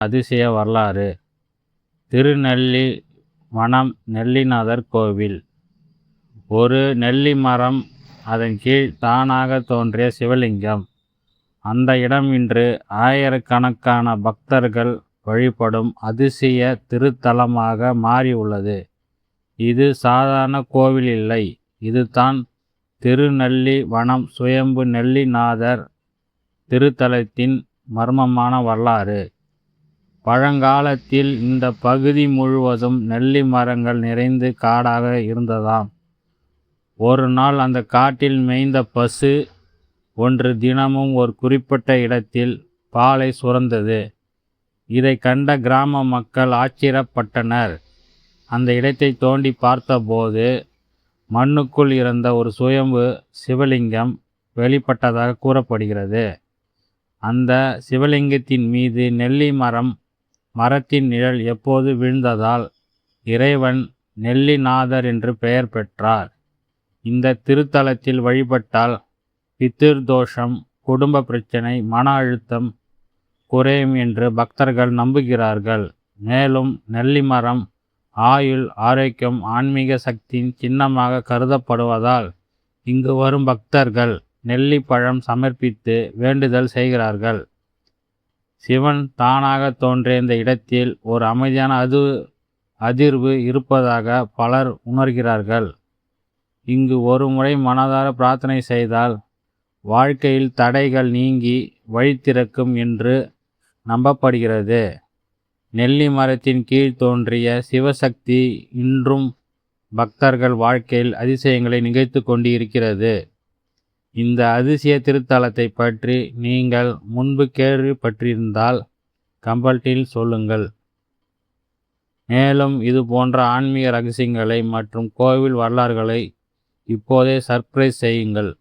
அதிசய வரலாறு. திருநெல்லி வனம் நெல்லிநாதர் கோவில். ஒரு நெல்லி மரம், அதன் கீழ் தானாக தோன்றிய சிவலிங்கம். அந்த இடம் இன்று ஆயிரக்கணக்கான பக்தர்கள் வழிபடும் அதிசய திருத்தலமாக மாறியுள்ளது. இது சாதாரண கோவில் இல்லை, இதுதான் திருநெல்லி வனம் சுயம்பு நெல்லிநாதர் திருத்தலத்தின் மர்மமான வரலாறு. பழங்காலத்தில் இந்த பகுதி முழுவதும் நெல்லி மரங்கள் நிறைந்து காடாக இருந்ததாம். ஒரு நாள் அந்த காட்டில் மேய்ந்த பசு ஒன்று தினமும் ஒரு குறிப்பிட்ட இடத்தில் பாலை சுரந்தது. இதை கண்ட கிராம மக்கள் ஆச்சரியப்பட்டனர். அந்த இடத்தை தோண்டி பார்த்தபோது மண்ணுக்குள் இருந்த ஒரு சுயம்பு சிவலிங்கம் வெளிப்பட்டதாக கூறப்படுகிறது. அந்த சிவலிங்கத்தின் மீது நெல்லி மரத்தின் நிழல் எப்போது விழுந்ததால் இறைவன் நெல்லிநாதர் என்று பெயர் பெற்றார். இந்த திருத்தலத்தில் வழிபட்டால் பித்ர் தோஷம், குடும்ப பிரச்சனை, மன அழுத்தம் குறையும் என்று பக்தர்கள் நம்புகிறார்கள். மேலும் நெல்லிமரம் ஆயுள், ஆரோக்கியம், ஆன்மீக சக்தியின் சின்னமாக கருதப்படுவதால் இங்கு வரும் பக்தர்கள் நெல்லி பழம் சமர்ப்பித்து வேண்டுதல் செய்கிறார்கள். சிவன் தானாக தோன்றிய இந்த இடத்தில் ஒரு அமைதியான அதிர்வு இருப்பதாக பலர் உணர்கிறார்கள். இங்கு ஒரு முறை மனதார பிரார்த்தனை செய்தால் வாழ்க்கையில் தடைகள் நீங்கி வழி திறக்கும் என்று நம்பப்படுகிறது. நெல்லி மரத்தின் கீழ் தோன்றிய சிவசக்தி இன்றும் பக்தர்கள் வாழ்க்கையில் அதிசயங்களை நிகழ்த்து கொண்டு இருக்கிறது. இந்த அதிசய திருத்தலத்தை பற்றி நீங்கள் முன்பு கேள்விப்பட்டிருந்தால் கமெண்டில் சொல்லுங்கள். மேலும் இது போன்ற ஆன்மீக ரகசியங்களை மற்றும் கோவில் வரலாறுகளை இப்போதே சப்ஸ்கிரைப் செய்யுங்கள்.